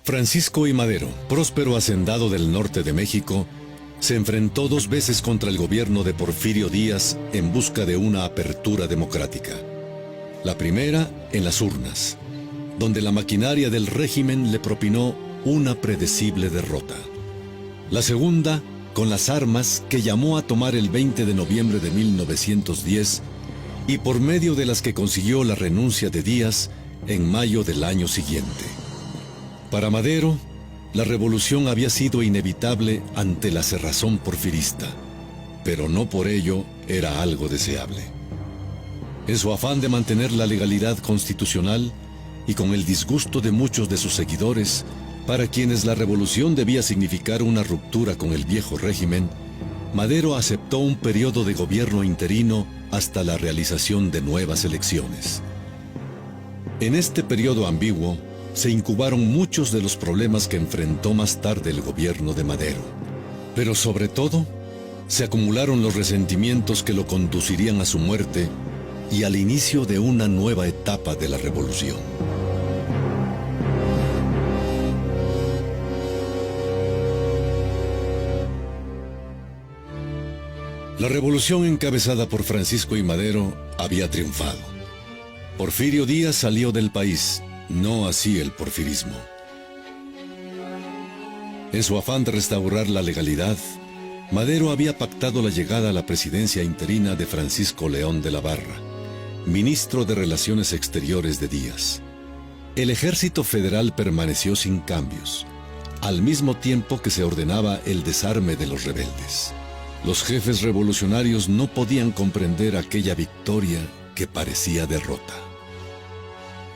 Francisco I. Madero, próspero hacendado del norte de México, se enfrentó 2 veces contra el gobierno de Porfirio Díaz en busca de una apertura democrática. La primera en las urnas, donde la maquinaria del régimen le propinó una predecible derrota. La segunda con las armas, que llamó a tomar el 20 de noviembre de 1910 y por medio de las que consiguió la renuncia de Díaz en mayo del año siguiente. Para Madero, la revolución había sido inevitable ante la cerrazón porfirista, pero no por ello era algo deseable. En su afán de mantener la legalidad constitucional y con el disgusto de muchos de sus seguidores, para quienes la revolución debía significar una ruptura con el viejo régimen, Madero aceptó un periodo de gobierno interino hasta la realización de nuevas elecciones. En este periodo ambiguo, se incubaron muchos de los problemas que enfrentó más tarde el gobierno de Madero. Pero sobre todo, se acumularon los resentimientos que lo conducirían a su muerte y al inicio de una nueva etapa de la revolución. La revolución encabezada por Francisco I. Madero había triunfado. Porfirio Díaz salió del país, no así el porfirismo. En su afán de restaurar la legalidad, Madero había pactado la llegada a la presidencia interina de Francisco León de la Barra, ministro de Relaciones Exteriores de Díaz. El ejército federal permaneció sin cambios, al mismo tiempo que se ordenaba el desarme de los rebeldes. Los jefes revolucionarios no podían comprender aquella victoria que parecía derrota.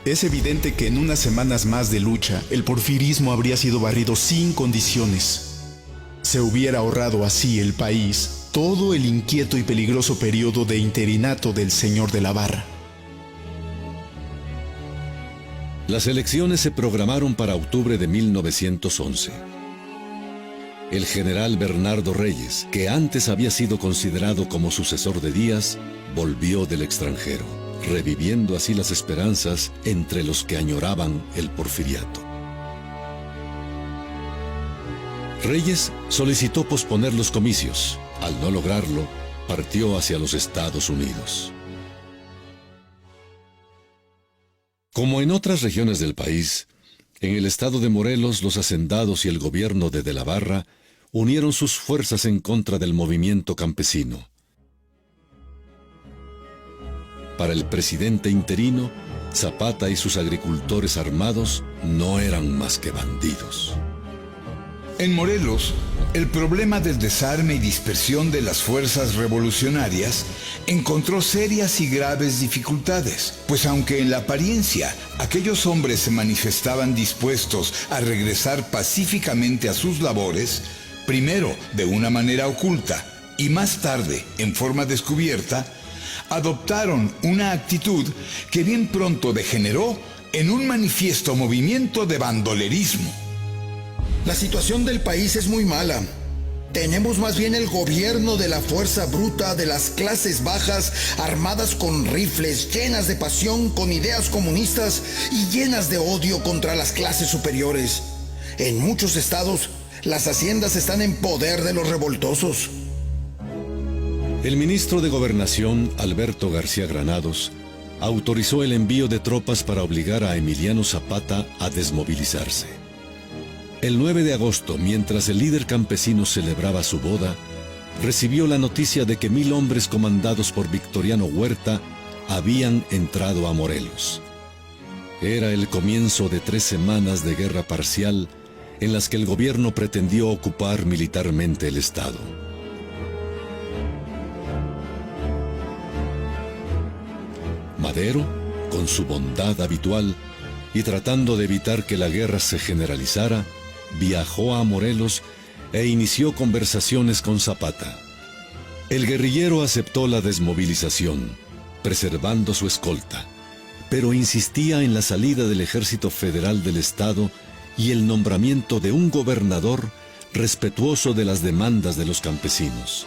Es evidente que en unas semanas más de lucha, el porfirismo habría sido barrido sin condiciones. Se hubiera ahorrado así el país todo el inquieto y peligroso periodo de interinato del señor de la Barra. Las elecciones se programaron para octubre de 1911. El general Bernardo Reyes, que antes había sido considerado como sucesor de Díaz, volvió del extranjero, reviviendo así las esperanzas entre los que añoraban el porfiriato. Reyes solicitó posponer los comicios. Al no lograrlo, partió hacia los Estados Unidos. Como en otras regiones del país, en el estado de Morelos los hacendados y el gobierno de la Barra unieron sus fuerzas en contra del movimiento campesino. Para el presidente interino, Zapata y sus agricultores armados no eran más que bandidos. En Morelos, el problema del desarme y dispersión de las fuerzas revolucionarias encontró serias y graves dificultades, pues aunque en la apariencia aquellos hombres se manifestaban dispuestos a regresar pacíficamente a sus labores, primero de una manera oculta y más tarde en forma descubierta, adoptaron una actitud que bien pronto degeneró en un manifiesto movimiento de bandolerismo. La situación del país es muy mala. Tenemos más bien el gobierno de la fuerza bruta de las clases bajas, armadas con rifles, llenas de pasión, con ideas comunistas y llenas de odio contra las clases superiores. En muchos estados, las haciendas están en poder de los revoltosos. El ministro de Gobernación, Alberto García Granados, autorizó el envío de tropas para obligar a Emiliano Zapata a desmovilizarse. El 9 de agosto, mientras el líder campesino celebraba su boda, recibió la noticia de que 1000 hombres comandados por Victoriano Huerta habían entrado a Morelos. Era el comienzo de 3 semanas de guerra parcial en las que el gobierno pretendió ocupar militarmente el estado. Madero, con su bondad habitual y tratando de evitar que la guerra se generalizara, viajó a Morelos e inició conversaciones con Zapata. El guerrillero aceptó la desmovilización, preservando su escolta, pero insistía en la salida del ejército federal del estado y el nombramiento de un gobernador respetuoso de las demandas de los campesinos.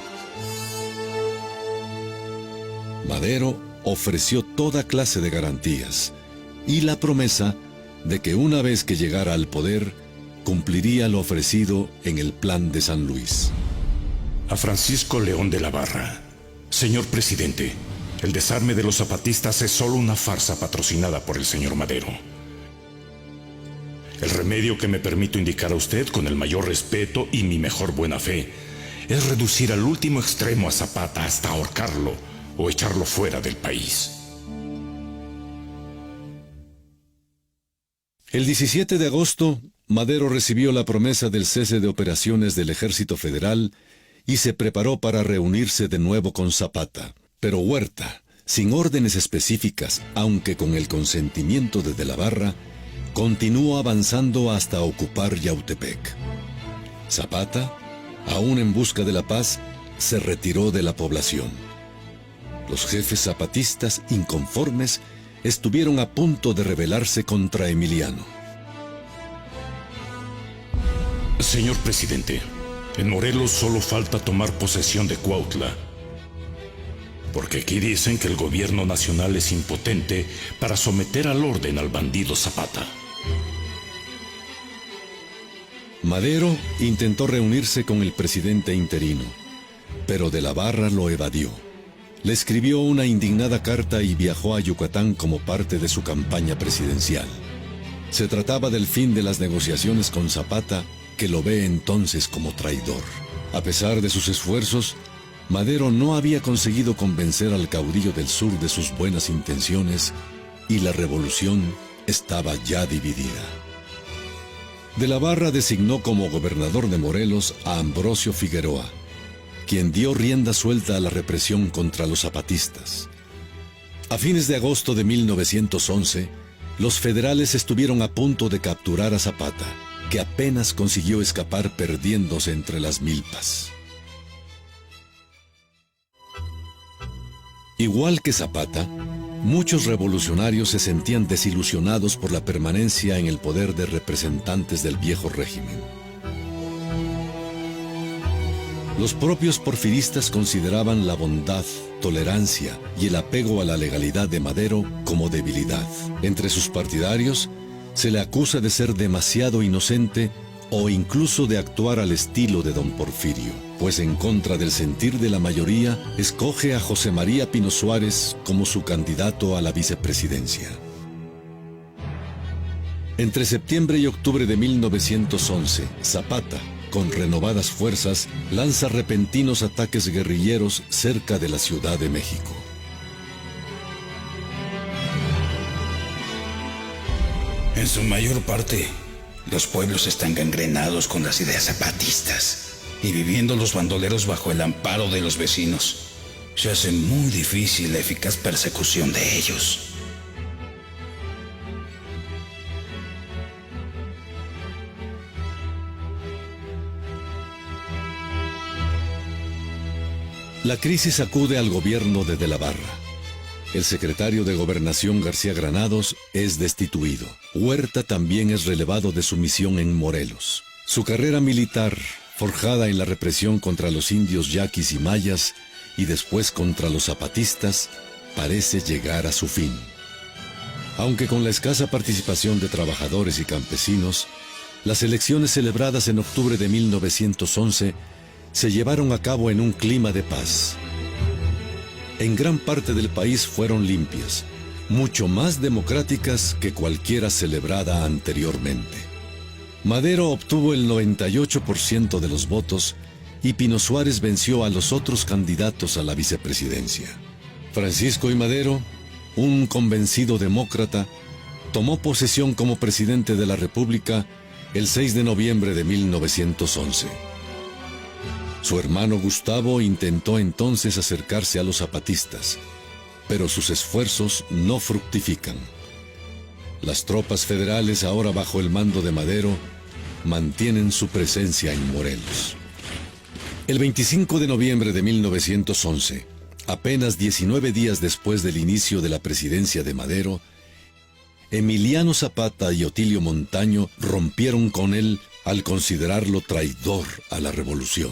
Madero ofreció toda clase de garantías y la promesa de que una vez que llegara al poder, cumpliría lo ofrecido en el Plan de San Luis. A Francisco León de la Barra. Señor presidente, el desarme de los zapatistas es solo una farsa patrocinada por el señor Madero. El remedio que me permito indicar a usted con el mayor respeto y mi mejor buena fe es reducir al último extremo a Zapata hasta ahorcarlo o echarlo fuera del país. El 17 de agosto, Madero recibió la promesa del cese de operaciones del Ejército Federal y se preparó para reunirse de nuevo con Zapata. Pero Huerta, sin órdenes específicas, aunque con el consentimiento de la Barra, continuó avanzando hasta ocupar Yautepec. Zapata, aún en busca de la paz, se retiró de la población. Los jefes zapatistas, inconformes, estuvieron a punto de rebelarse contra Emiliano. Señor presidente, en Morelos solo falta tomar posesión de Cuautla, porque aquí dicen que el gobierno nacional es impotente para someter al orden al bandido Zapata. Madero intentó reunirse con el presidente interino, pero de la Barra lo evadió. Le escribió una indignada carta y viajó a Yucatán como parte de su campaña presidencial. Se trataba del fin de las negociaciones con Zapata, que lo ve entonces como traidor. A pesar de sus esfuerzos, Madero no había conseguido convencer al caudillo del sur de sus buenas intenciones y la revolución estaba ya dividida. De la Barra designó como gobernador de Morelos a Ambrosio Figueroa, quien dio rienda suelta a la represión contra los zapatistas. A fines de agosto de 1911, los federales estuvieron a punto de capturar a Zapata, que apenas consiguió escapar perdiéndose entre las milpas. Igual que Zapata, muchos revolucionarios se sentían desilusionados por la permanencia en el poder de representantes del viejo régimen. Los propios porfiristas consideraban la bondad, tolerancia y el apego a la legalidad de Madero como debilidad. Entre sus partidarios, se le acusa de ser demasiado inocente o incluso de actuar al estilo de don Porfirio, pues en contra del sentir de la mayoría, escoge a José María Pino Suárez como su candidato a la vicepresidencia. Entre septiembre y octubre de 1911, Zapata, con renovadas fuerzas, lanza repentinos ataques guerrilleros cerca de la Ciudad de México. En su mayor parte, los pueblos están gangrenados con las ideas zapatistas y viviendo los bandoleros bajo el amparo de los vecinos. Se hace muy difícil la eficaz persecución de ellos. La crisis sacude al gobierno de la Barra. El secretario de Gobernación García Granados es destituido. Huerta también es relevado de su misión en Morelos. Su carrera militar, forjada en la represión contra los indios yaquis y mayas y después contra los zapatistas, parece llegar a su fin. Aunque con la escasa participación de trabajadores y campesinos, las elecciones celebradas en octubre de 1911 se llevaron a cabo en un clima de paz. En gran parte del país fueron limpias, mucho más democráticas que cualquiera celebrada anteriormente. Madero obtuvo el 98% de los votos y Pino Suárez venció a los otros candidatos a la vicepresidencia. Francisco I. Madero, un convencido demócrata, tomó posesión como presidente de la República el 6 de noviembre de 1911. Su hermano Gustavo intentó entonces acercarse a los zapatistas, pero sus esfuerzos no fructifican. Las tropas federales, ahora bajo el mando de Madero, mantienen su presencia en Morelos. El 25 de noviembre de 1911, apenas 19 días después del inicio de la presidencia de Madero, Emiliano Zapata y Otilio Montaño rompieron con él al considerarlo traidor a la revolución.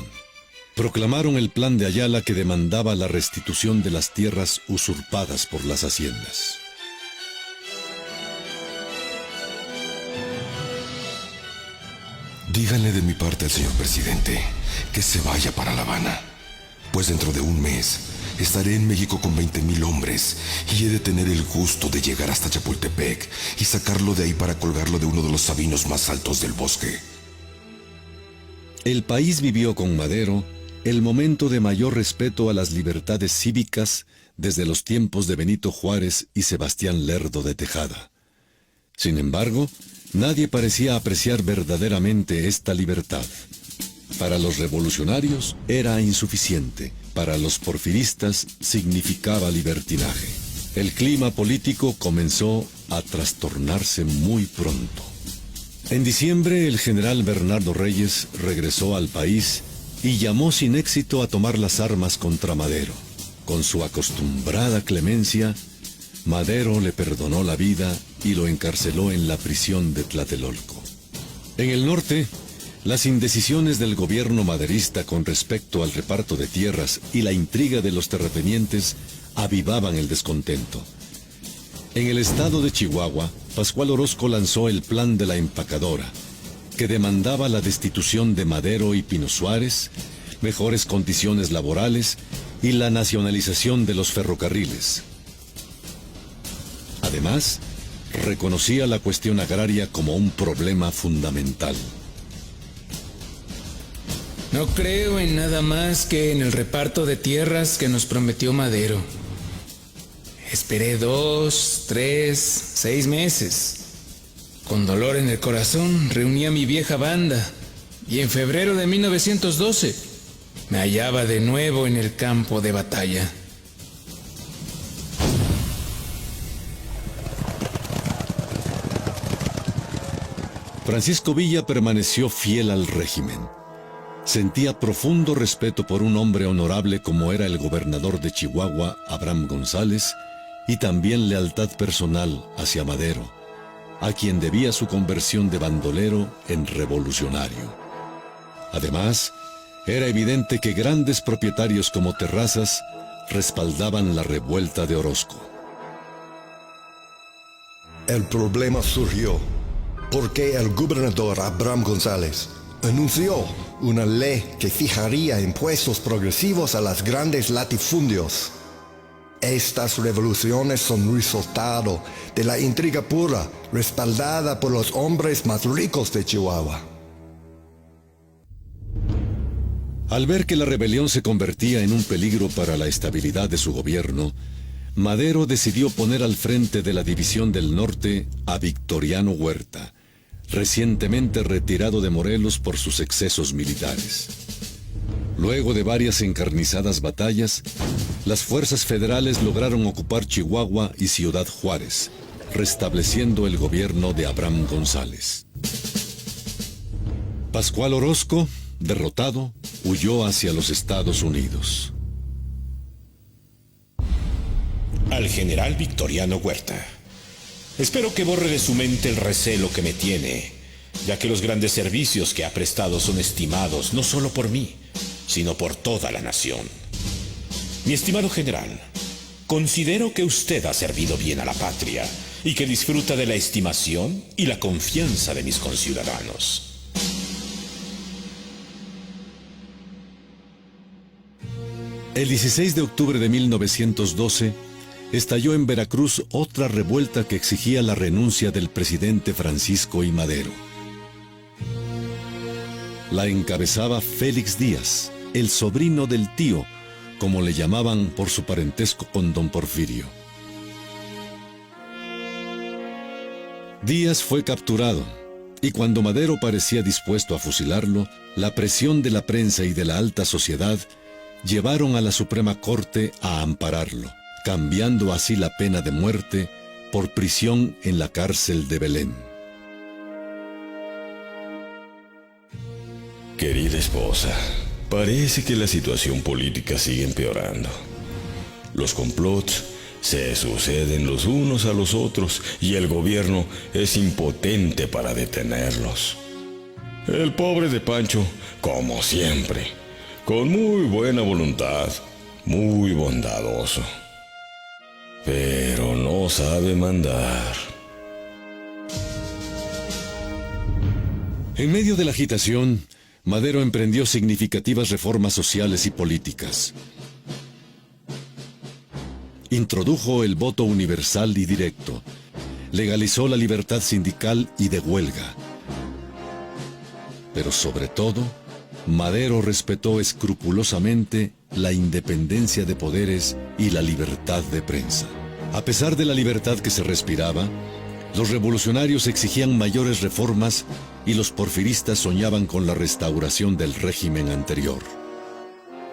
Proclamaron el Plan de Ayala que demandaba la restitución de las tierras usurpadas por las haciendas. Díganle de mi parte al señor presidente que se vaya para La Habana, pues dentro de un mes estaré en México con 20,000 hombres y he de tener el gusto de llegar hasta Chapultepec y sacarlo de ahí para colgarlo de uno de los sabinos más altos del bosque. El país vivió con Madero el momento de mayor respeto a las libertades cívicas desde los tiempos de Benito Juárez y Sebastián Lerdo de Tejada. Sin embargo, nadie parecía apreciar verdaderamente esta libertad. Para los revolucionarios era insuficiente, para los porfiristas significaba libertinaje. El clima político comenzó a trastornarse muy pronto. En diciembre, el general Bernardo Reyes regresó al país y llamó sin éxito a tomar las armas contra Madero. Con su acostumbrada clemencia, Madero le perdonó la vida y lo encarceló en la prisión de Tlatelolco. En el norte, las indecisiones del gobierno maderista con respecto al reparto de tierras y la intriga de los terratenientes avivaban el descontento. En el estado de Chihuahua, Pascual Orozco lanzó el Plan de la Empacadora, que demandaba la destitución de Madero y Pino Suárez, mejores condiciones laborales y la nacionalización de los ferrocarriles. Además, reconocía la cuestión agraria como un problema fundamental. No creo en nada más que en el reparto de tierras que nos prometió Madero. Esperé 2, 3, 6 meses. Con dolor en el corazón reuní a mi vieja banda y en febrero de 1912 me hallaba de nuevo en el campo de batalla. Francisco Villa permaneció fiel al régimen. Sentía profundo respeto por un hombre honorable como era el gobernador de Chihuahua, Abraham González, y también lealtad personal hacia Madero, a quien debía su conversión de bandolero en revolucionario. Además, era evidente que grandes propietarios como Terrazas respaldaban la revuelta de Orozco. El problema surgió porque el gobernador Abraham González anunció una ley que fijaría impuestos progresivos a los grandes latifundios. Estas revoluciones son resultado de la intriga pura, respaldada por los hombres más ricos de Chihuahua. Al ver que la rebelión se convertía en un peligro para la estabilidad de su gobierno, Madero decidió poner al frente de la División del Norte a Victoriano Huerta, recientemente retirado de Morelos por sus excesos militares. Luego de varias encarnizadas batallas, las fuerzas federales lograron ocupar Chihuahua y Ciudad Juárez, restableciendo el gobierno de Abraham González. Pascual Orozco, derrotado, huyó hacia los Estados Unidos. Al general Victoriano Huerta. Espero que borre de su mente el recelo que me tiene, ya que los grandes servicios que ha prestado son estimados no solo por mí, sino por toda la nación. Mi estimado general, considero que usted ha servido bien a la patria y que disfruta de la estimación y la confianza de mis conciudadanos. El 16 de octubre de 1912, estalló en Veracruz otra revuelta que exigía la renuncia del presidente Francisco I. Madero. La encabezaba Félix Díaz, el sobrino del tío, como le llamaban por su parentesco con don Porfirio. Díaz fue capturado, y cuando Madero parecía dispuesto a fusilarlo, la presión de la prensa y de la alta sociedad llevaron a la Suprema Corte a ampararlo, cambiando así la pena de muerte por prisión en la cárcel de Belén. Querida esposa, parece que la situación política sigue empeorando. Los complots se suceden los unos a los otros y el gobierno es impotente para detenerlos. El pobre de Pancho, como siempre, con muy buena voluntad, muy bondadoso, pero no sabe mandar. En medio de la agitación, Madero emprendió significativas reformas sociales y políticas. Introdujo el voto universal y directo, legalizó la libertad sindical y de huelga. Pero sobre todo, Madero respetó escrupulosamente la independencia de poderes y la libertad de prensa. A pesar de la libertad que se respiraba, los revolucionarios exigían mayores reformas y los porfiristas soñaban con la restauración del régimen anterior.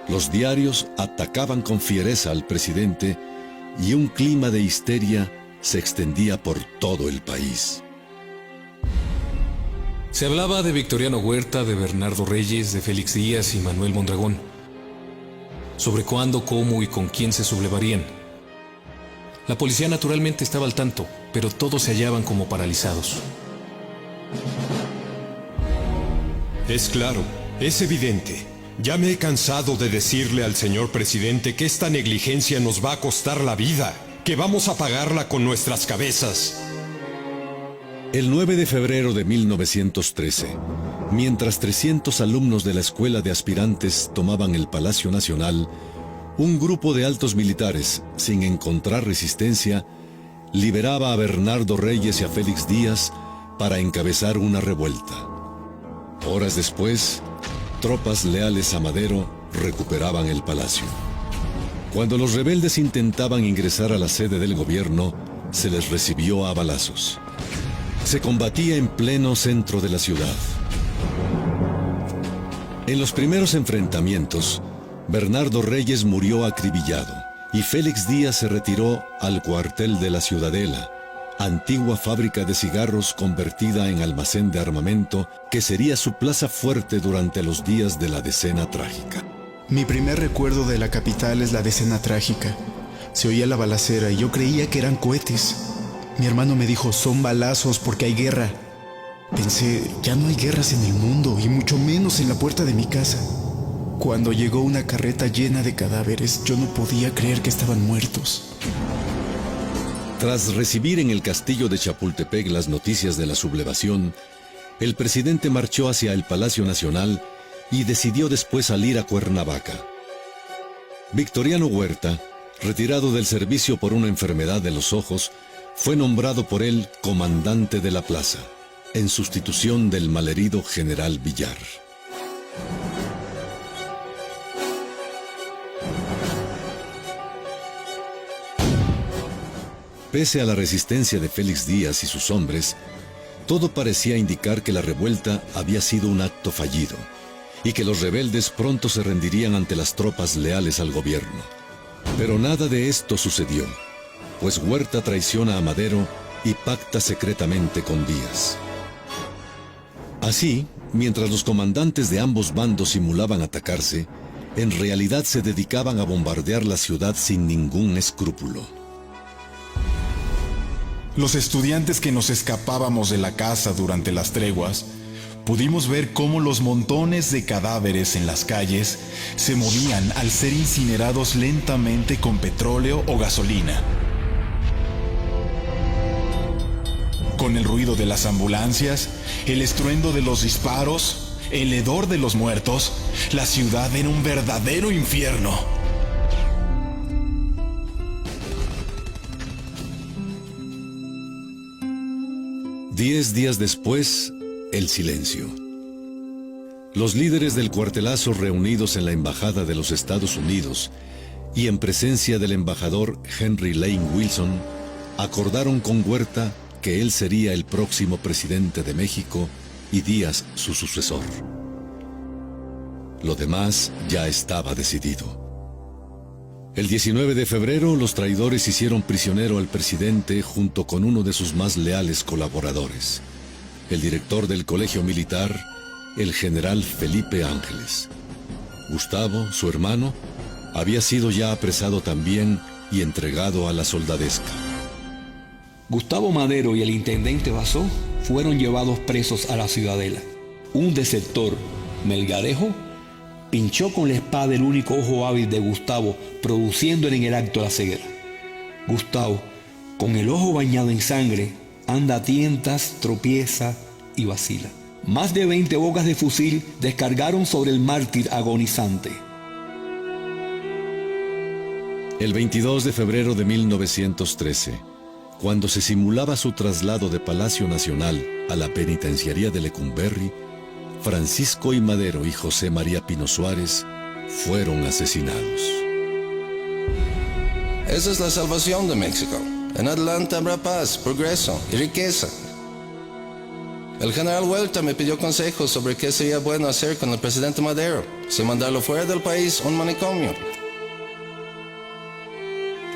Los diarios atacaban con fiereza al presidente y un clima de histeria se extendía por todo el país. Se hablaba de Victoriano Huerta, de Bernardo Reyes, de Félix Díaz y Manuel Mondragón, sobre cuándo, cómo y con quién se sublevarían. La policía naturalmente estaba al tanto, pero todos se hallaban como paralizados. Es claro, es evidente. Ya me he cansado de decirle al señor presidente que esta negligencia nos va a costar la vida, que vamos a pagarla con nuestras cabezas. El 9 de febrero de 1913, mientras 300 alumnos de la Escuela de Aspirantes tomaban el Palacio Nacional, un grupo de altos militares, sin encontrar resistencia, liberaba a Bernardo Reyes y a Félix Díaz para encabezar una revuelta. Horas después, tropas leales a Madero recuperaban el palacio. Cuando los rebeldes intentaban ingresar a la sede del gobierno, se les recibió a balazos. Se combatía en pleno centro de la ciudad. En los primeros enfrentamientos, Bernardo Reyes murió acribillado y Félix Díaz se retiró al cuartel de la Ciudadela, antigua fábrica de cigarros convertida en almacén de armamento que sería su plaza fuerte durante los días de la Decena Trágica. Mi primer recuerdo de la capital es la Decena Trágica. Se oía la balacera y yo creía que eran cohetes. Mi hermano me dijo, son balazos porque hay guerra. Pensé, ya no hay guerras en el mundo y mucho menos en la puerta de mi casa. Cuando llegó una carreta llena de cadáveres, yo no podía creer que estaban muertos. Tras recibir en el castillo de Chapultepec las noticias de la sublevación, el presidente marchó hacia el Palacio Nacional y decidió después salir a Cuernavaca. Victoriano Huerta, retirado del servicio por una enfermedad de los ojos, fue nombrado por él comandante de la plaza, en sustitución del malherido general Villar. Pese a la resistencia de Félix Díaz y sus hombres, todo parecía indicar que la revuelta había sido un acto fallido y que los rebeldes pronto se rendirían ante las tropas leales al gobierno. Pero nada de esto sucedió, pues Huerta traiciona a Madero y pacta secretamente con Díaz. Así, mientras los comandantes de ambos bandos simulaban atacarse, en realidad se dedicaban a bombardear la ciudad sin ningún escrúpulo. Los estudiantes que nos escapábamos de la casa durante las treguas, pudimos ver cómo los montones de cadáveres en las calles se movían al ser incinerados lentamente con petróleo o gasolina. Con el ruido de las ambulancias, el estruendo de los disparos, el hedor de los muertos, la ciudad era un verdadero infierno. Diez días después, el silencio. Los líderes del cuartelazo reunidos en la Embajada de los Estados Unidos y en presencia del embajador Henry Lane Wilson, acordaron con Huerta que él sería el próximo presidente de México y Díaz su sucesor. Lo demás ya estaba decidido. El 19 de febrero, los traidores hicieron prisionero al presidente junto con uno de sus más leales colaboradores, el director del Colegio Militar, el general Felipe Ángeles. Gustavo, su hermano, había sido ya apresado también y entregado a la soldadesca. Gustavo Madero y el intendente Basó fueron llevados presos a la Ciudadela. Un desertor, Melgarejo, pinchó con la espada el único ojo hábil de Gustavo, produciéndole en el acto la ceguera. Gustavo, con el ojo bañado en sangre, anda a tientas, tropieza y vacila. más de 20 bocas de fusil descargaron sobre el mártir agonizante. El 22 de febrero de 1913, cuando se simulaba su traslado de Palacio Nacional a la penitenciaría de Lecumberri, Francisco I. Madero y José María Pino Suárez fueron asesinados. Esa es la salvación de México. En adelante habrá paz, progreso y riqueza. El general Huerta me pidió consejos sobre qué sería bueno hacer con el presidente Madero, si mandarlo fuera del país a un manicomio.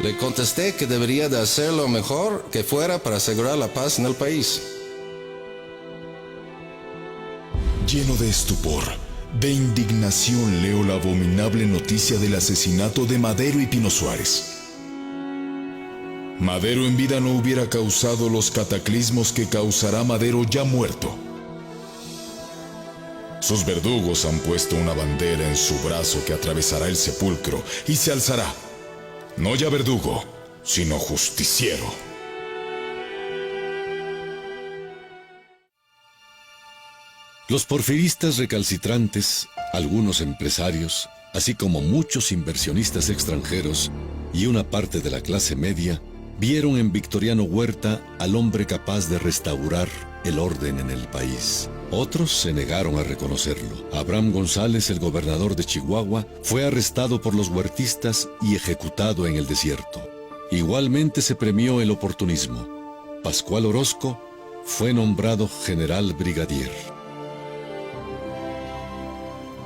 Le contesté que debería de hacer lo mejor que fuera para asegurar la paz en el país. Lleno de estupor, de indignación, leo la abominable noticia del asesinato de Madero y Pino Suárez. Madero en vida no hubiera causado los cataclismos que causará Madero ya muerto. Sus verdugos han puesto una bandera en su brazo que atravesará el sepulcro y se alzará, no ya verdugo, sino justiciero. Los porfiristas recalcitrantes, algunos empresarios, así como muchos inversionistas extranjeros y una parte de la clase media, vieron en Victoriano Huerta al hombre capaz de restaurar el orden en el país. Otros se negaron a reconocerlo. Abraham González, el gobernador de Chihuahua, fue arrestado por los huertistas y ejecutado en el desierto. Igualmente se premió el oportunismo. Pascual Orozco fue nombrado general brigadier.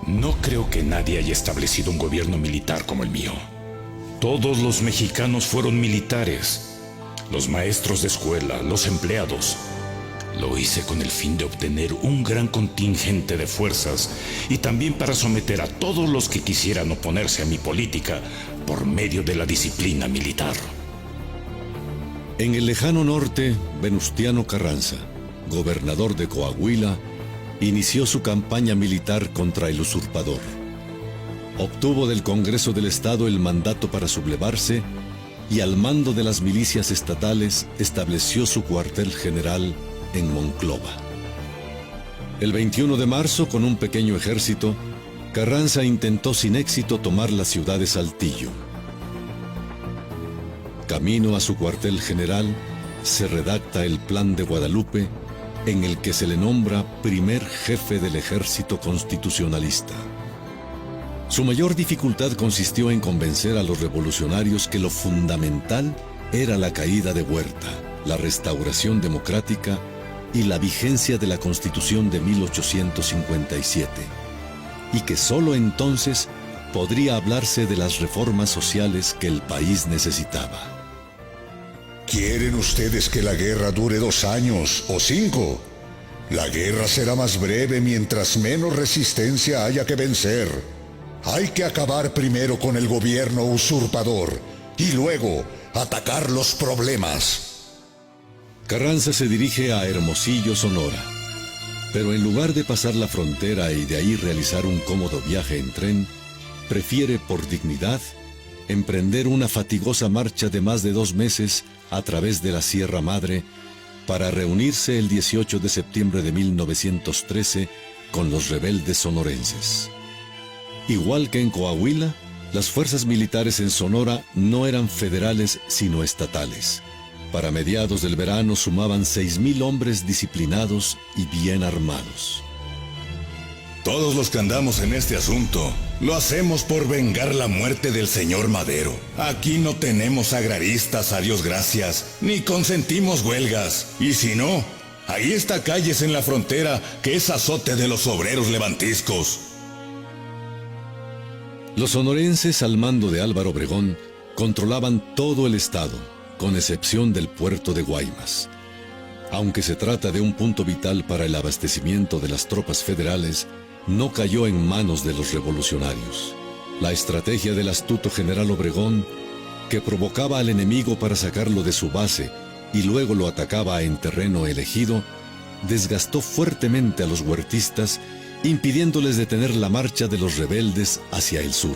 No creo que nadie haya establecido un gobierno militar como el mío. Todos los mexicanos fueron militares. Los maestros de escuela, los empleados. Lo hice con el fin de obtener un gran contingente de fuerzas y también para someter a todos los que quisieran oponerse a mi política por medio de la disciplina militar. En el lejano norte, Venustiano Carranza, gobernador de Coahuila, inició su campaña militar contra el usurpador. Obtuvo del Congreso del Estado el mandato para sublevarse y al mando de las milicias estatales estableció su cuartel general en Monclova. El 21 de marzo, con un pequeño ejército, Carranza intentó sin éxito tomar la ciudad de Saltillo. Camino a su cuartel general, se redacta el Plan de Guadalupe, en el que se le nombra primer jefe del ejército constitucionalista. Su mayor dificultad consistió en convencer a los revolucionarios que lo fundamental era la caída de Huerta, la restauración democrática y la vigencia de la Constitución de 1857, y que sólo entonces podría hablarse de las reformas sociales que el país necesitaba. ¿Quieren ustedes que la guerra dure 2 años o 5? La guerra será más breve mientras menos resistencia haya que vencer. Hay que acabar primero con el gobierno usurpador y luego atacar los problemas. Carranza se dirige a Hermosillo, Sonora, pero en lugar de pasar la frontera y de ahí realizar un cómodo viaje en tren, prefiere por dignidad emprender una fatigosa marcha de más de 2 meses a través de la Sierra Madre para reunirse el 18 de septiembre de 1913 con los rebeldes sonorenses. Igual que en Coahuila, las fuerzas militares en Sonora no eran federales sino estatales. Para mediados del verano sumaban 6,000 hombres disciplinados y bien armados. Todos los que andamos en este asunto lo hacemos por vengar la muerte del señor Madero. Aquí no tenemos agraristas, a Dios gracias, ni consentimos huelgas. Y si no, ahí está Calles en la frontera, que es azote de los obreros levantiscos. Los sonorenses al mando de Álvaro Obregón controlaban todo el estado, con excepción del puerto de Guaymas. Aunque se trata de un punto vital para el abastecimiento de las tropas federales, no cayó en manos de los revolucionarios. La estrategia del astuto general Obregón, que provocaba al enemigo para sacarlo de su base y luego lo atacaba en terreno elegido, desgastó fuertemente a los huertistas, impidiéndoles detener la marcha de los rebeldes hacia el sur.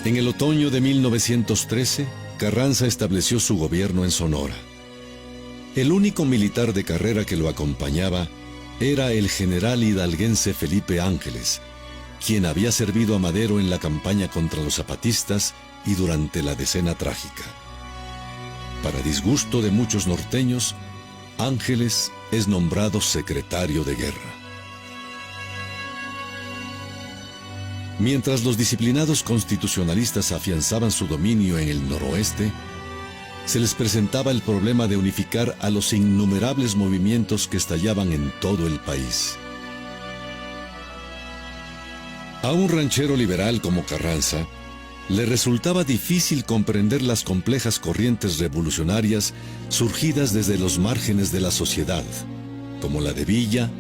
En el otoño de 1913, Carranza estableció su gobierno en Sonora. El único militar de carrera que lo acompañaba era el general hidalguense Felipe Ángeles, quien había servido a Madero en la campaña contra los zapatistas y durante la Decena Trágica. Para disgusto de muchos norteños, Ángeles es nombrado secretario de guerra. Mientras los disciplinados constitucionalistas afianzaban su dominio en el noroeste, se les presentaba el problema de unificar a los innumerables movimientos que estallaban en todo el país. A un ranchero liberal como Carranza, le resultaba difícil comprender las complejas corrientes revolucionarias surgidas desde los márgenes de la sociedad, como la de Villa,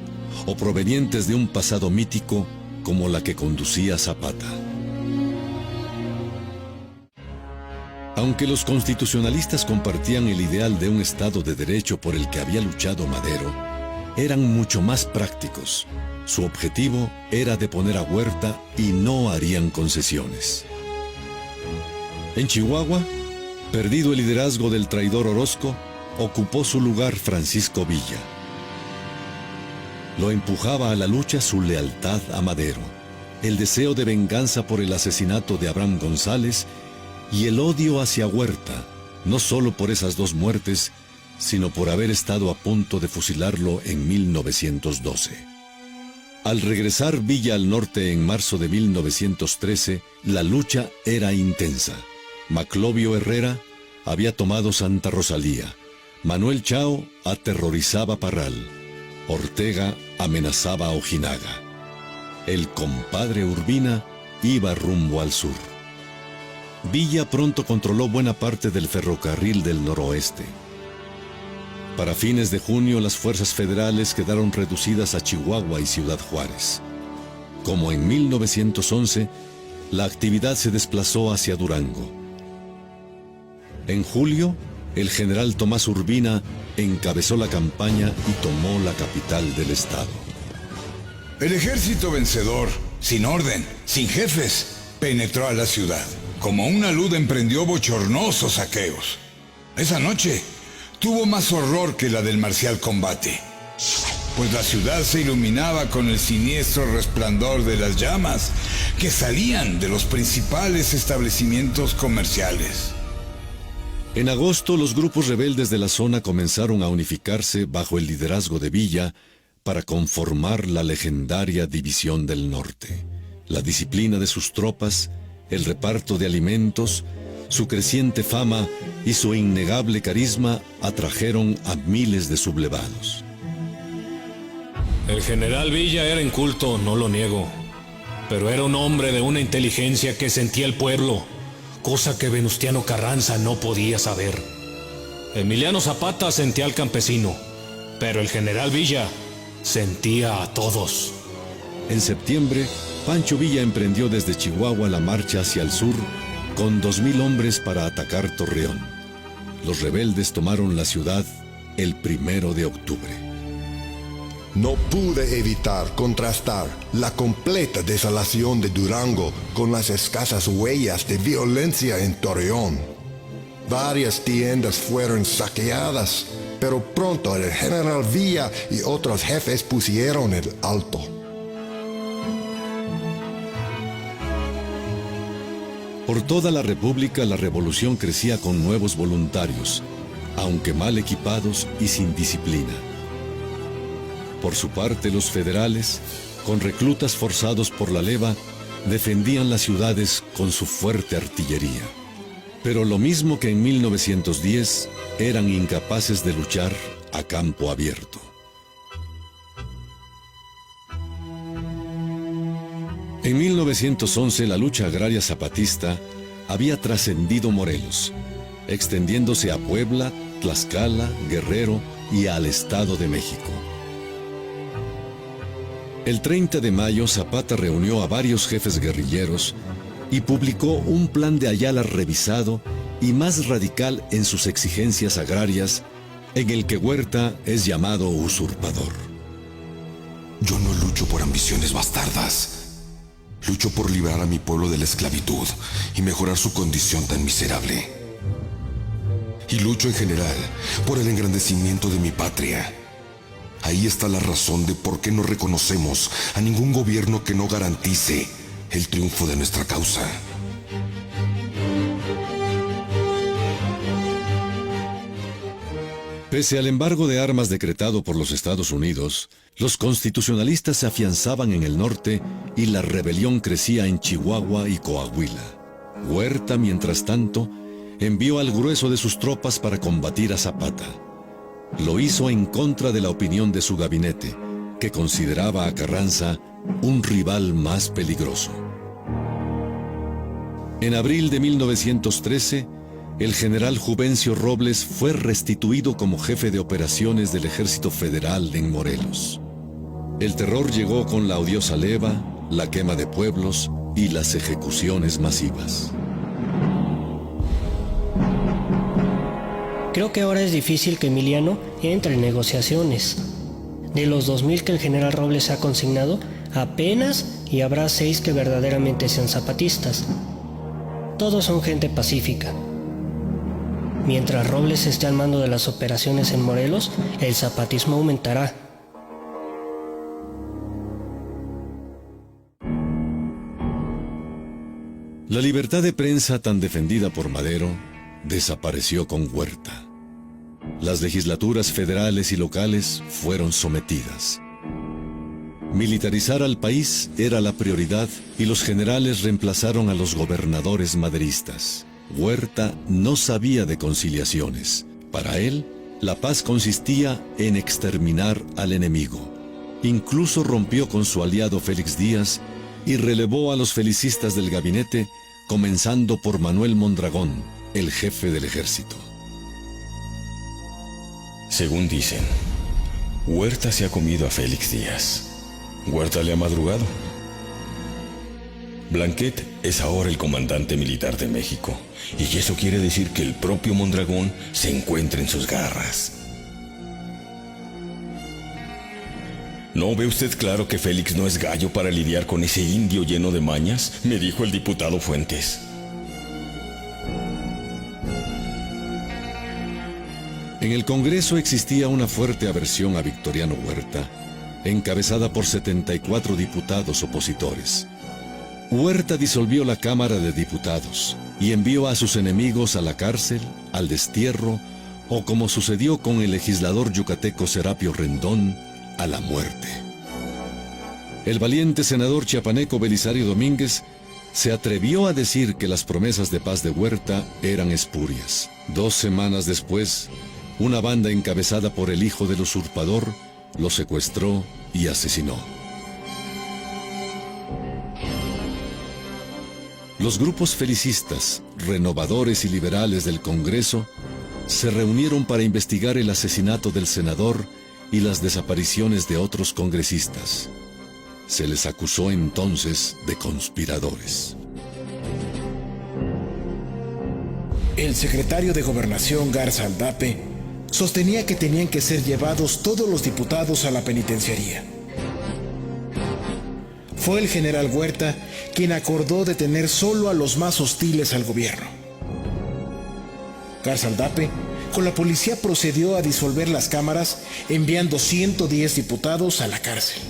o provenientes de un pasado mítico como la que conducía Zapata. Aunque los constitucionalistas compartían el ideal de un Estado de Derecho por el que había luchado Madero, eran mucho más prácticos. Su objetivo era deponer a Huerta y no harían concesiones. En Chihuahua, perdido el liderazgo del traidor Orozco, ocupó su lugar Francisco Villa. Lo empujaba a la lucha su lealtad a Madero, el deseo de venganza por el asesinato de Abraham González y el odio hacia Huerta, no solo por esas dos muertes, sino por haber estado a punto de fusilarlo en 1912. Al regresar Villa al norte en marzo de 1913, la lucha era intensa. Maclovio Herrera había tomado Santa Rosalía, Manuel Chao aterrorizaba Parral, Ortega amenazaba a Ojinaga. El compadre Urbina iba rumbo al sur. Villa pronto controló buena parte del ferrocarril del noroeste. Para fines de junio, las fuerzas federales quedaron reducidas a Chihuahua y Ciudad Juárez. Como en 1911, la actividad se desplazó hacia Durango. En julio, el general Tomás Urbina encabezó la campaña y tomó la capital del estado. El ejército vencedor, sin orden, sin jefes, penetró a la ciudad. Como una luz emprendió bochornosos saqueos. Esa noche tuvo más horror que la del marcial combate, pues la ciudad se iluminaba con el siniestro resplandor de las llamas que salían de los principales establecimientos comerciales. En agosto, los grupos rebeldes de la zona comenzaron a unificarse bajo el liderazgo de Villa para conformar la legendaria División del Norte. La disciplina de sus tropas, el reparto de alimentos, su creciente fama y su innegable carisma atrajeron a miles de sublevados. El general Villa era inculto, no lo niego, pero era un hombre de una inteligencia que sentía el pueblo, cosa que Venustiano Carranza no podía saber. Emiliano Zapata sentía al campesino, pero el general Villa sentía a todos. En septiembre, Pancho Villa emprendió desde Chihuahua la marcha hacia el sur con 2,000 hombres para atacar Torreón. Los rebeldes tomaron la ciudad el 1 de octubre. No pude evitar contrastar la completa desolación de Durango con las escasas huellas de violencia en Torreón. Varias tiendas fueron saqueadas, pero pronto el general Villa y otros jefes pusieron el alto. Por toda la República, la revolución crecía con nuevos voluntarios, aunque mal equipados y sin disciplina. Por su parte, los federales, con reclutas forzados por la leva, defendían las ciudades con su fuerte artillería. Pero lo mismo que en 1910, eran incapaces de luchar a campo abierto. En 1911, la lucha agraria zapatista había trascendido Morelos, extendiéndose a Puebla, Tlaxcala, Guerrero y al Estado de México. El 30 de mayo, Zapata reunió a varios jefes guerrilleros y publicó un plan de Ayala revisado y más radical en sus exigencias agrarias, en el que Huerta es llamado usurpador. Yo no lucho por ambiciones bastardas. Lucho por liberar a mi pueblo de la esclavitud y mejorar su condición tan miserable. y lucho en general por el engrandecimiento de mi patria. Ahí está la razón de por qué no reconocemos a ningún gobierno que no garantice el triunfo de nuestra causa. Pese al embargo de armas decretado por los Estados Unidos, los constitucionalistas se afianzaban en el norte y la rebelión crecía en Chihuahua y Coahuila. Huerta, mientras tanto, envió al grueso de sus tropas para combatir a Zapata. Lo hizo en contra de la opinión de su gabinete, que consideraba a Carranza un rival más peligroso. En abril de 1913, el general Juvencio Robles fue restituido como jefe de operaciones del Ejército Federal en Morelos. El terror llegó con la odiosa leva, la quema de pueblos y las ejecuciones masivas. Creo que ahora es difícil que Emiliano entre en negociaciones. De los 2,000 que el general Robles ha consignado, apenas y habrá 6 que verdaderamente sean zapatistas. Todos son gente pacífica. Mientras Robles esté al mando de las operaciones en Morelos, el zapatismo aumentará. La libertad de prensa tan defendida por Madero desapareció con Huerta. Las legislaturas federales y locales fueron sometidas. Militarizar al país era la prioridad y los generales reemplazaron a los gobernadores maderistas. Huerta no sabía de conciliaciones. Para él, la paz consistía en exterminar al enemigo. Incluso rompió con su aliado Félix Díaz y relevó a los felicistas del gabinete, comenzando por Manuel Mondragón, el jefe del ejército. Según dicen, Huerta se ha comido a Félix Díaz. Huerta le ha madrugado. Blanquet es ahora el comandante militar de México, y eso quiere decir que el propio Mondragón se encuentra en sus garras. ¿No ve usted claro que Félix no es gallo para lidiar con ese indio lleno de mañas?, me dijo el diputado Fuentes. En el Congreso existía una fuerte aversión a Victoriano Huerta, encabezada por 74 diputados opositores. Huerta disolvió la Cámara de Diputados y envió a sus enemigos a la cárcel, al destierro o, como sucedió con el legislador yucateco Serapio Rendón, a la muerte. El valiente senador chiapaneco Belisario Domínguez se atrevió a decir que las promesas de paz de Huerta eran espurias. 2 semanas después, una banda encabezada por el hijo del usurpador lo secuestró y asesinó. Los grupos felicistas, renovadores y liberales del Congreso se reunieron para investigar el asesinato del senador y las desapariciones de otros congresistas. Se les acusó entonces de conspiradores. El secretario de Gobernación, Garza Aldape, sostenía que tenían que ser llevados todos los diputados a la penitenciaría. Fue el general Huerta quien acordó detener solo a los más hostiles al gobierno. Garza Aldape, con la policía, procedió a disolver las cámaras, enviando 110 diputados a la cárcel.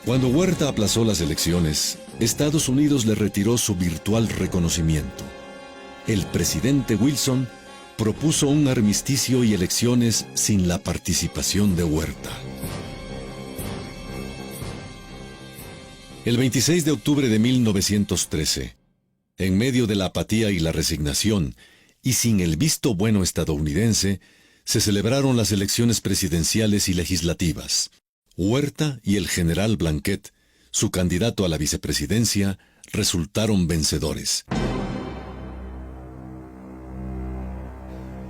Cuando Huerta aplazó las elecciones, Estados Unidos le retiró su virtual reconocimiento. El presidente Wilson propuso un armisticio y elecciones sin la participación de Huerta. El 26 de octubre de 1913, en medio de la apatía y la resignación, y sin el visto bueno estadounidense, se celebraron las elecciones presidenciales y legislativas. Huerta y el general Blanquet, su candidato a la vicepresidencia, resultaron vencedores.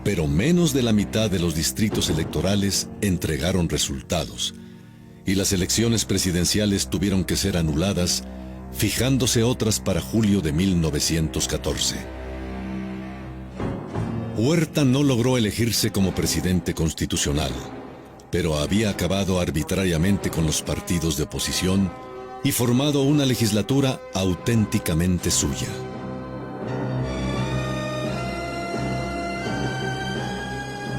Pero menos de la mitad de los distritos electorales entregaron resultados, y las elecciones presidenciales tuvieron que ser anuladas, fijándose otras para julio de 1914. Huerta no logró elegirse como presidente constitucional, pero había acabado arbitrariamente con los partidos de oposición y formado una legislatura auténticamente suya.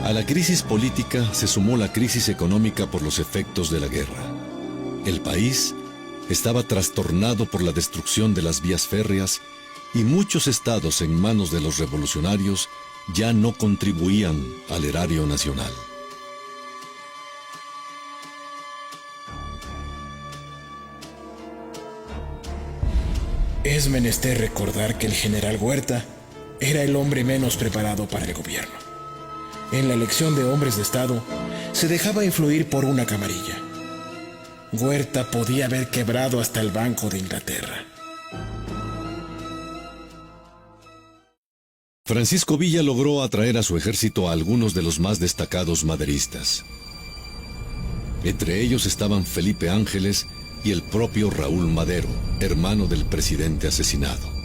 A la crisis política se sumó la crisis económica por los efectos de la guerra. El país estaba trastornado por la destrucción de las vías férreas y muchos estados en manos de los revolucionarios ya no contribuían al erario nacional. Es menester recordar que el general Huerta era el hombre menos preparado para el gobierno. En la elección de hombres de Estado, se dejaba influir por una camarilla. Huerta podía haber quebrado hasta el Banco de Inglaterra. Francisco Villa logró atraer a su ejército a algunos de los más destacados maderistas. Entre ellos estaban Felipe Ángeles y el propio Raúl Madero, hermano del presidente asesinado.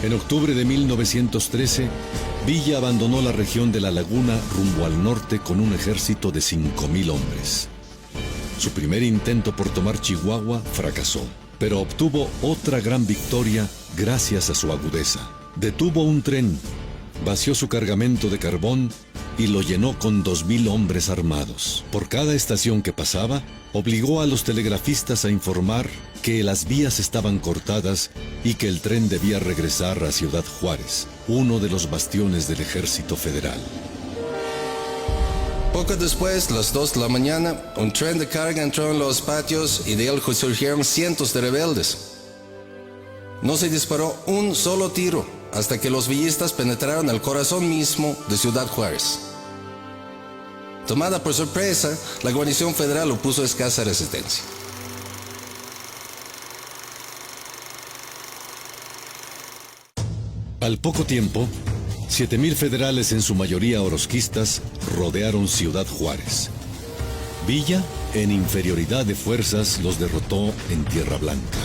En octubre de 1913, Villa abandonó la región de La Laguna rumbo al norte con un ejército de 5,000 hombres. Su primer intento por tomar Chihuahua fracasó, pero obtuvo otra gran victoria gracias a su agudeza. Detuvo un tren, vació su cargamento de carbón y lo llenó con 2,000 hombres armados. Por cada estación que pasaba, obligó a los telegrafistas a informar que las vías estaban cortadas y que el tren debía regresar a Ciudad Juárez, uno de los bastiones del Ejército Federal. Poco después, las 2 de la mañana, un tren de carga entró en los patios y de él surgieron cientos de rebeldes. No se disparó un solo tiro hasta que los villistas penetraron el corazón mismo de Ciudad Juárez. Tomada por sorpresa, la guarnición federal opuso escasa resistencia. Al poco tiempo, 7,000 federales, en su mayoría orozquistas, rodearon Ciudad Juárez. Villa, en inferioridad de fuerzas, los derrotó en Tierra Blanca.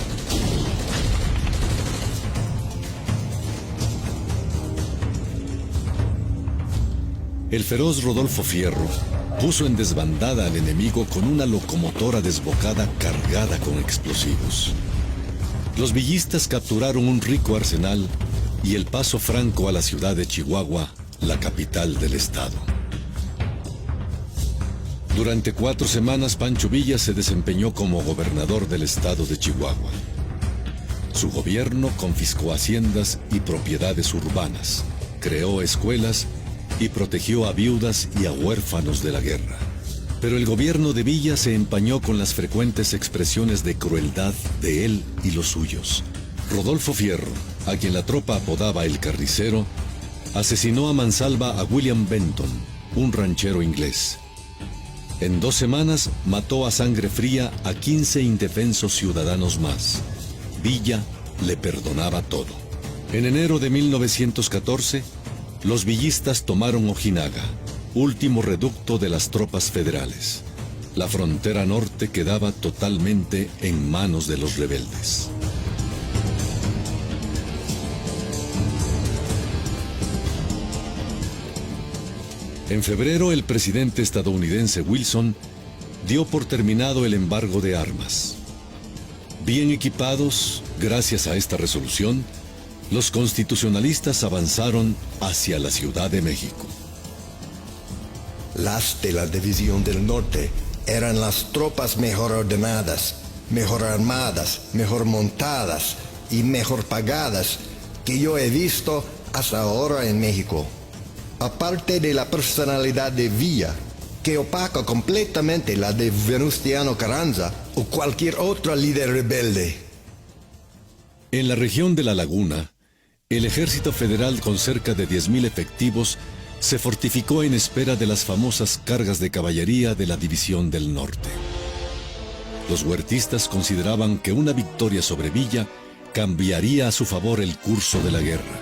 El feroz Rodolfo Fierro puso en desbandada al enemigo con una locomotora desbocada cargada con explosivos. Los villistas capturaron un rico arsenal y el paso franco a la ciudad de Chihuahua, la capital del estado. Durante 4 semanas, Pancho Villa se desempeñó como gobernador del estado de Chihuahua. Su gobierno confiscó haciendas y propiedades urbanas, creó escuelas y protegió a viudas y a huérfanos de la guerra. Pero el gobierno de Villa se empañó con las frecuentes expresiones de crueldad de él y los suyos. Rodolfo Fierro, a quien la tropa apodaba el Carnicero, asesinó a mansalva a William Benton, un ranchero inglés. En 2 semanas mató a sangre fría a 15 indefensos ciudadanos más. Villa le perdonaba todo. En enero de 1914, los villistas tomaron Ojinaga, último reducto de las tropas federales. La frontera norte quedaba totalmente en manos de los rebeldes. En febrero, el presidente estadounidense Wilson dio por terminado el embargo de armas. Bien equipados, gracias a esta resolución, los constitucionalistas avanzaron hacia la Ciudad de México. Las de la División del Norte eran las tropas mejor ordenadas, mejor armadas, mejor montadas y mejor pagadas que yo he visto hasta ahora en México. Aparte de la personalidad de Villa, que opaca completamente la de Venustiano Carranza o cualquier otro líder rebelde. En la región de La Laguna, el ejército federal con cerca de 10,000 efectivos se fortificó en espera de las famosas cargas de caballería de la División del Norte. Los huertistas consideraban que una victoria sobre Villa cambiaría a su favor el curso de la guerra.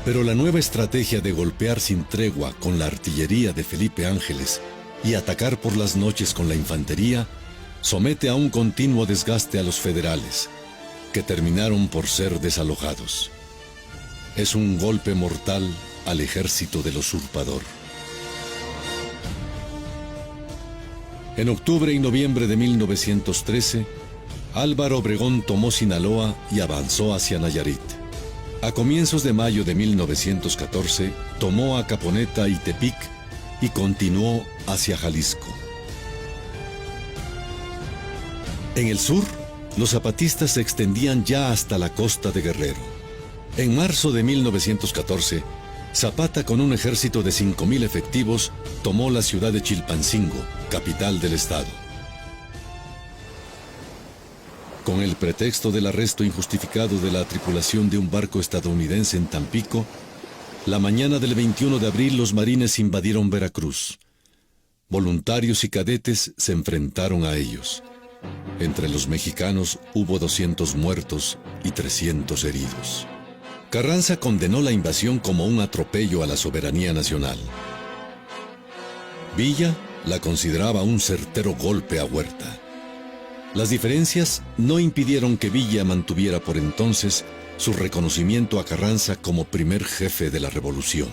Pero la nueva estrategia de golpear sin tregua con la artillería de Felipe Ángeles y atacar por las noches con la infantería somete a un continuo desgaste a los federales, que terminaron por ser desalojados. Es un golpe mortal al ejército del usurpador. En octubre y noviembre de 1913, Álvaro Obregón tomó Sinaloa y avanzó hacia Nayarit. A comienzos de mayo de 1914, tomó Acaponeta y Tepic y continuó hacia Jalisco. En el sur, los zapatistas se extendían ya hasta la costa de Guerrero. En marzo de 1914, Zapata, con un ejército de 5,000 efectivos, tomó la ciudad de Chilpancingo, capital del estado. Con el pretexto del arresto injustificado de la tripulación de un barco estadounidense en Tampico, la mañana del 21 de abril los marines invadieron Veracruz. Voluntarios y cadetes se enfrentaron a ellos. Entre los mexicanos hubo 200 muertos y 300 heridos. Carranza condenó la invasión como un atropello a la soberanía nacional. Villa la consideraba un certero golpe a Huerta. Las diferencias no impidieron que Villa mantuviera por entonces su reconocimiento a Carranza como primer jefe de la revolución.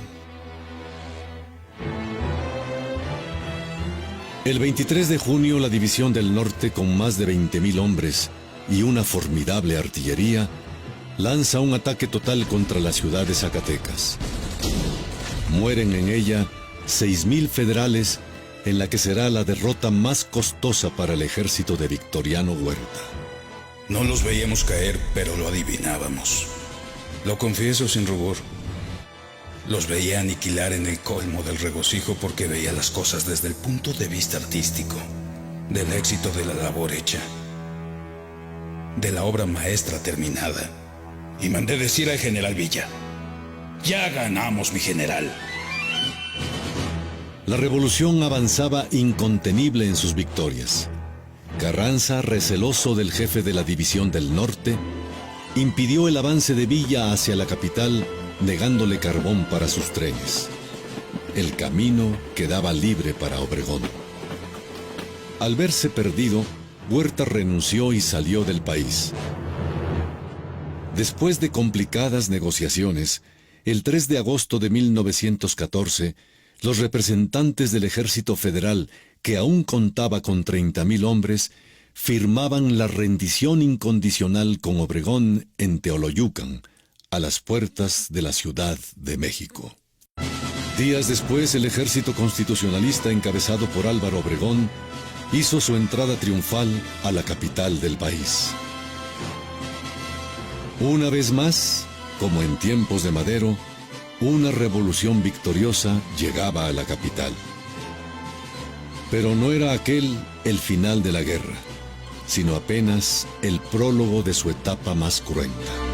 El 23 de junio, la División del Norte, con más de 20,000 hombres y una formidable artillería, lanza un ataque total contra la ciudad de Zacatecas. Mueren en ella 6,000 federales, en la que será la derrota más costosa para el ejército de Victoriano Huerta. No los veíamos caer, pero lo adivinábamos. Lo confieso sin rubor. Los veía aniquilar en el colmo del regocijo porque veía las cosas desde el punto de vista artístico, del éxito de la labor hecha, de la obra maestra terminada. Y mandé decir al general Villa: «Ya ganamos, mi general». La revolución avanzaba incontenible en sus victorias. Carranza, receloso del jefe de la División del Norte, impidió el avance de Villa hacia la capital, negándole carbón para sus trenes. El camino quedaba libre para Obregón. Al verse perdido, Huerta renunció y salió del país. Después de complicadas negociaciones, el 3 de agosto de 1914, los representantes del ejército federal, que aún contaba con 30,000 hombres, firmaban la rendición incondicional con Obregón en Teoloyucan, a las puertas de la Ciudad de México. Días después, el ejército constitucionalista encabezado por Álvaro Obregón hizo su entrada triunfal a la capital del país. Una vez más, como en tiempos de Madero, una revolución victoriosa llegaba a la capital. Pero no era aquel el final de la guerra, sino apenas el prólogo de su etapa más cruenta.